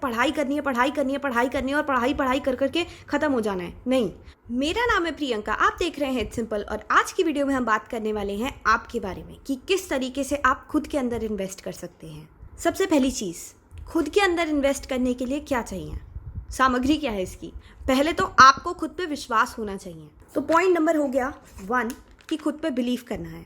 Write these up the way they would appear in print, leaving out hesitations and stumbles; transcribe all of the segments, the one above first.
पढ़ाई करनी है, पढ़ाई करनी है, पढ़ाई करनी है और पढ़ाई पढ़ाई कर करके ख़त्म हो जाना है। नहीं, मेरा नाम है प्रियंका, आप देख रहे हैं इट्स सिंपल और आज की वीडियो में हम बात करने वाले हैं आपके बारे में कि किस तरीके से आप खुद के अंदर इन्वेस्ट कर सकते हैं। सबसे पहली चीज़, खुद के अंदर इन्वेस्ट करने के लिए क्या चाहिए, सामग्री क्या है इसकी। पहले तो आपको खुद पे विश्वास होना चाहिए। तो पॉइंट नंबर हो गया 1 कि खुद पे बिलीव करना है,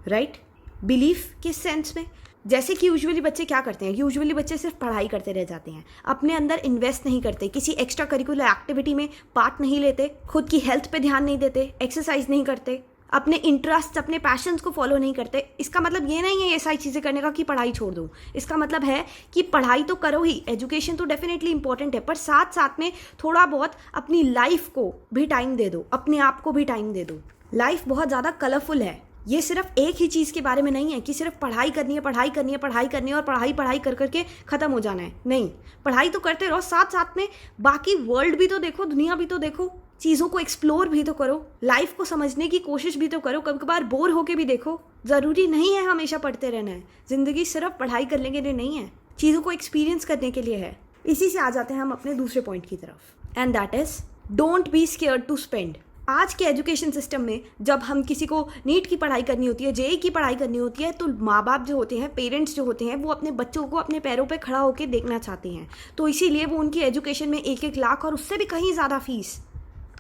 राइट। बिलीफ किस सेंस में, जैसे कि यूजुअली बच्चे क्या करते हैं, यूजुअली बच्चे सिर्फ पढ़ाई करते रह जाते हैं, अपने अंदर इन्वेस्ट नहीं करते, किसी एक्स्ट्रा करिकुलर एक्टिविटी में पार्ट नहीं लेते, खुद की हेल्थ पे ध्यान नहीं देते, एक्सरसाइज नहीं करते, अपने इंटरेस्ट अपने पैशंस को फॉलो नहीं करते। इसका मतलब ये नहीं है ये सारी चीज़ें करने का कि पढ़ाई छोड़ दूँ। इसका मतलब है कि पढ़ाई तो करो ही, एजुकेशन तो डेफिनेटली इंपॉर्टेंट है, पर साथ साथ में थोड़ा बहुत अपनी लाइफ को भी टाइम दे दो, अपने आप को भी टाइम दे दो। लाइफ बहुत ज़्यादा कलरफुल है। ये सिर्फ एक ही चीज़ के बारे में नहीं है कि सिर्फ पढ़ाई करनी है, पढ़ाई करनी है, पढ़ाई करनी है और पढ़ाई पढ़ाई कर करके ख़त्म हो जाना है। नहीं, पढ़ाई तो करते रहो, साथ साथ में बाकी वर्ल्ड भी तो देखो, दुनिया भी तो देखो, चीज़ों को एक्सप्लोर भी तो करो, लाइफ को समझने की कोशिश भी तो करो, कभी कभार बोर होके भी देखो। ज़रूरी नहीं है हमेशा पढ़ते रहना है, ज़िंदगी सिर्फ पढ़ाई करने के लिए नहीं है, चीज़ों को एक्सपीरियंस करने के लिए है। इसी से आ जाते हैं हम अपने दूसरे पॉइंट की तरफ, and that is don't be scared to spend. आज के एजुकेशन सिस्टम में जब हम किसी को नीट की पढ़ाई करनी होती है, जेईई की पढ़ाई करनी होती है, तो माँ बाप जो होते हैं, पेरेंट्स जो होते हैं, वो अपने बच्चों को अपने पैरों पे खड़ा होकर देखना चाहते हैं। तो इसीलिए वो उनकी एजुकेशन में 1-1 लाख और उससे भी कहीं ज़्यादा फीस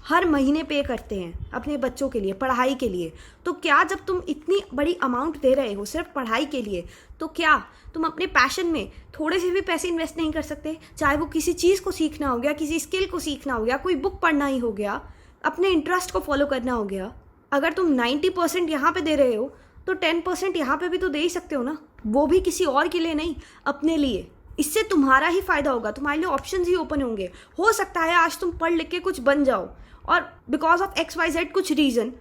हर महीने पे करते हैं अपने बच्चों के लिए, पढ़ाई के लिए। तो क्या जब तुम इतनी बड़ी अमाउंट दे रहे हो सिर्फ पढ़ाई के लिए, तो क्या तुम अपने पैशन में थोड़े से भी पैसे इन्वेस्ट नहीं कर सकते? चाहे वो किसी चीज़ को सीखना हो गया, किसी स्किल को सीखना हो गया, कोई बुक पढ़ना ही हो गया, अपने इंटरेस्ट को फॉलो करना हो गया। अगर तुम 90% यहाँ पे दे रहे हो तो 10% यहाँ पे भी तो दे ही सकते हो ना, वो भी किसी और के लिए नहीं, अपने लिए। इससे तुम्हारा ही फायदा होगा, तुम्हारे लिए ऑप्शंस ही ओपन होंगे। हो सकता है आज तुम पढ़ लिख के कुछ बन जाओ और बिकॉज ऑफ XYZ कुछ रीज़न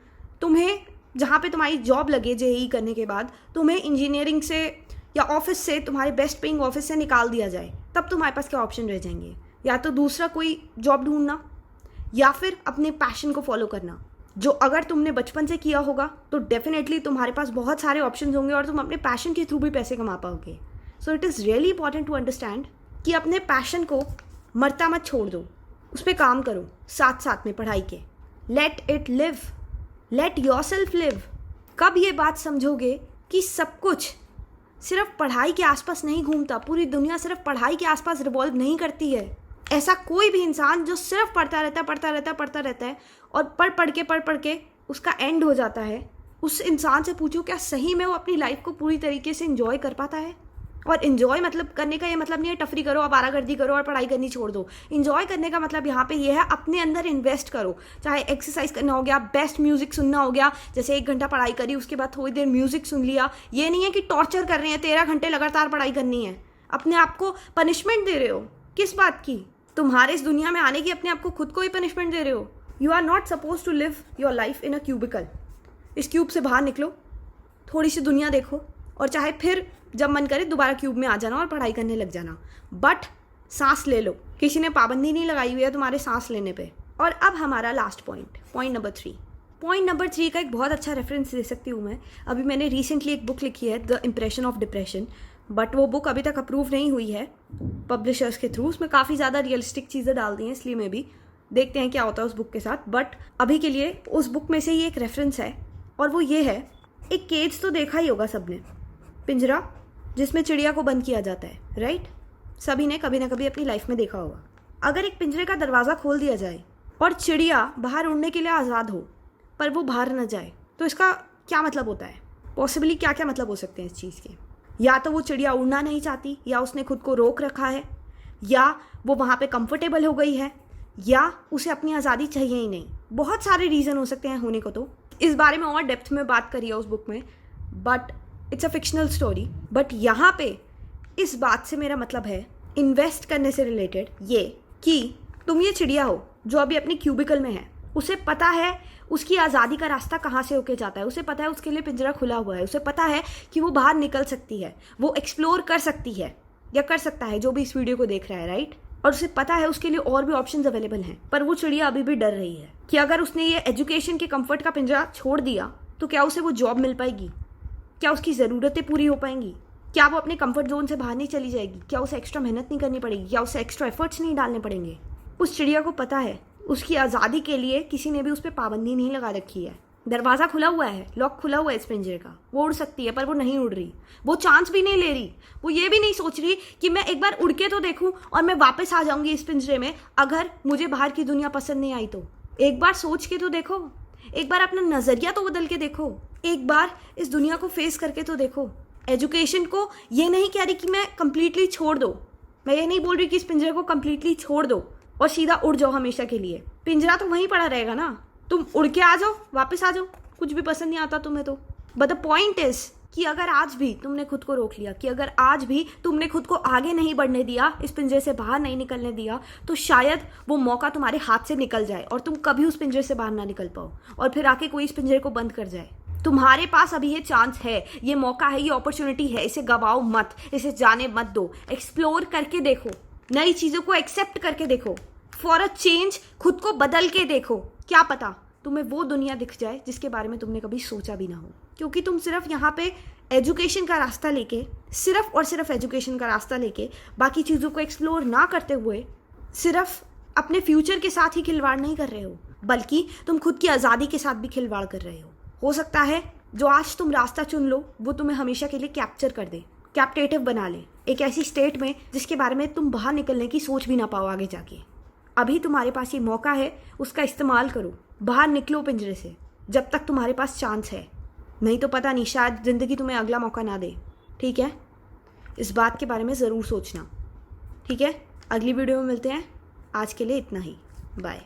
तुम्हें जहाँ पे तुम्हारी जॉब लगे जेईई करने के बाद, तुम्हें इंजीनियरिंग से या ऑफिस से, तुम्हारे बेस्ट पेइंग ऑफिस से निकाल दिया जाए, तब तुम्हारे पास क्या ऑप्शन रह जाएंगे? या तो दूसरा कोई जॉब ढूंढना या फिर अपने पैशन को फॉलो करना, जो अगर तुमने बचपन से किया होगा तो डेफिनेटली तुम्हारे पास बहुत सारे ऑप्शंस होंगे और तुम अपने पैशन के थ्रू भी पैसे कमा पाओगे। So it is really important to understand कि अपने पैशन को मरता मत छोड़ दो, उस पर काम करो साथ साथ में पढ़ाई के। Let it live, let yourself live. कब ये बात समझोगे कि सब कुछ सिर्फ पढ़ाई के आसपास नहीं घूमता, पूरी दुनिया सिर्फ पढ़ाई के आसपास रिवॉल्व नहीं करती है। ऐसा कोई भी इंसान जो सिर्फ पढ़ता रहता है और पढ़ के उसका एंड हो जाता है, उस इंसान से पूछो क्या सही में वो अपनी लाइफ को पूरी तरीके से एंजॉय कर पाता है? और इन्जॉय मतलब करने का ये मतलब नहीं है टफरी करो, आवारागर्दी करो और पढ़ाई करनी छोड़ दो। इन्जॉय करने का मतलब यहाँ पे ये है अपने अंदर इन्वेस्ट करो, चाहे एक्सरसाइज करना हो गया, बेस्ट म्यूजिक सुनना हो गया, जैसे 1 घंटा पढ़ाई करी उसके बाद थोड़ी देर म्यूजिक सुन लिया। ये नहीं है कि टॉर्चर कर रहे हैं, 13 घंटे लगातार पढ़ाई करनी है, अपने आप को पनिशमेंट दे रहे हो। किस बात की? तुम्हारे इस दुनिया में आने की अपने आप को खुद को ही पनिशमेंट दे रहे हो। You are not suppose to live your life in a cubicle. इस क्यूब से बाहर निकलो, थोड़ी सी दुनिया देखो और चाहे फिर जब मन करे दोबारा क्यूब में आ जाना और पढ़ाई करने लग जाना, बट सांस ले लो। किसी ने पाबंदी नहीं लगाई हुई है तुम्हारे सांस लेने पे। और अब हमारा last point number 3। Point number 3 का एक बहुत अच्छा रेफरेंस दे सकती हूँ मैं। अभी मैंने रिसेंटली एक बुक लिखी है, the impression of depression, but वो बुक अभी तक अप्रूव नहीं हुई है पब्लिशर्स के थ्रू। उसमें काफ़ी ज़्यादा रियलिस्टिक चीज़ें डाल दी हैं, इसलिए मैं भी देखते हैं क्या होता है उस बुक के साथ। बट अभी के लिए उस बुक में से ही एक रेफरेंस है और वो ये है, एक केज तो देखा ही होगा सबने, पिंजरा जिसमें चिड़िया को बंद किया जाता है, राइट। सभी ने कभी ना कभी अपनी लाइफ में देखा होगा। अगर एक पिंजरे का दरवाज़ा खोल दिया जाए और चिड़िया बाहर उड़ने के लिए आज़ाद हो पर वो बाहर न जाए, तो इसका क्या मतलब होता है? पॉसिबली क्या क्या मतलब हो सकते हैं इस चीज़ के? या तो वो चिड़िया उड़ना नहीं चाहती, या उसने खुद को रोक रखा है, या वो वहाँ पे कंफर्टेबल हो गई है, या उसे अपनी आज़ादी चाहिए ही नहीं। बहुत सारे रीज़न हो सकते हैं होने को। तो इस बारे में और डेप्थ में बात करी है उस बुक में, but it's a fictional story. But यहाँ पे इस बात से मेरा मतलब है इन्वेस्ट करने से रिलेटेड ये कि तुम ये चिड़िया हो जो अभी अपनी क्यूबिकल में है, उसे पता है उसकी आज़ादी का रास्ता कहाँ से होके जाता है, उसे पता है उसके लिए पिंजरा खुला हुआ है, उसे पता है कि वो बाहर निकल सकती है, वो एक्सप्लोर कर सकती है या कर सकता है जो भी इस वीडियो को देख रहा है, राइट। और उसे पता है उसके लिए और भी ऑप्शंस अवेलेबल हैं, पर वो चिड़िया अभी भी डर रही है कि अगर उसने ये एजुकेशन के कंफर्ट का पिंजरा छोड़ दिया तो क्या उसे वो जॉब मिल पाएगी, क्या उसकी ज़रूरतें पूरी हो पाएंगी, क्या वो अपने कंफर्ट जोन से बाहर नहीं चली जाएगी? क्या उसे एक्स्ट्रा मेहनत नहीं करनी पड़ेगी? क्या उसे एक्स्ट्रा एफर्ट्स नहीं डालने पड़ेंगे? उस चिड़िया को पता है उसकी आज़ादी के लिए किसी ने भी उस पर पाबंदी नहीं लगा रखी है। दरवाज़ा खुला हुआ है, लॉक खुला हुआ है इस पिंजरे का। वो उड़ सकती है पर वो नहीं उड़ रही, वो चांस भी नहीं ले रही। वो ये भी नहीं सोच रही कि मैं एक बार उड़ के तो देखूं और मैं वापस आ जाऊंगी इस पिंजरे में अगर मुझे बाहर की दुनिया पसंद नहीं आई तो। एक बार सोच के तो देखो, एक बार अपना नज़रिया तो बदल के देखो, एक बार इस दुनिया को फेस करके तो देखो। एजुकेशन को ये नहीं कह रही कि मैं कंप्लीटली छोड़ दो, मैं ये नहीं बोल रही कि इस पिंजरे को कंप्लीटली छोड़ दो और सीधा उड़ जाओ हमेशा के लिए। पिंजरा तो वहीं पड़ा रहेगा ना, तुम उड़ के आ जाओ, वापस आ जाओ, कुछ भी पसंद नहीं आता तुम्हें तो। बट द पॉइंट इज कि अगर आज भी तुमने खुद को रोक लिया, कि अगर आज भी तुमने खुद को आगे नहीं बढ़ने दिया, इस पिंजरे से बाहर नहीं निकलने दिया, तो शायद वो मौका तुम्हारे हाथ से निकल जाए और तुम कभी उस पिंजरे से बाहर ना निकल पाओ और फिर आके कोई इस पिंजरे को बंद कर जाए। तुम्हारे पास अभी ये चांस है, ये मौका है, ये अपॉर्चुनिटी है, इसे गवाओ मत, इसे जाने मत दो। एक्सप्लोर करके देखो, नई चीज़ों को एक्सेप्ट करके देखो, फॉर अ चेंज खुद को बदल के देखो। क्या पता तुम्हें वो दुनिया दिख जाए जिसके बारे में तुमने कभी सोचा भी ना हो। क्योंकि तुम सिर्फ यहाँ पे एजुकेशन का रास्ता लेके, सिर्फ और सिर्फ एजुकेशन का रास्ता लेके बाकी चीज़ों को एक्सप्लोर ना करते हुए सिर्फ अपने फ्यूचर के साथ ही खिलवाड़ नहीं कर रहे हो, बल्कि तुम खुद की आज़ादी के साथ भी खिलवाड़ कर रहे हो सकता है जो आज तुम रास्ता चुन लो वो तुम्हें हमेशा के लिए कैप्चर कर दे, कैप्टिवेटिव बना ले, एक ऐसी स्टेट में जिसके बारे में तुम बाहर निकलने की सोच भी ना पाओ आगे जाके। अभी तुम्हारे पास ये मौका है, उसका इस्तेमाल करो, बाहर निकलो पिंजरे से जब तक तुम्हारे पास चांस है। नहीं तो पता नहीं, शायद ज़िंदगी तुम्हें अगला मौका ना दे। ठीक है, इस बात के बारे में ज़रूर सोचना। ठीक है, अगली वीडियो में मिलते हैं। आज के लिए इतना ही, बाय।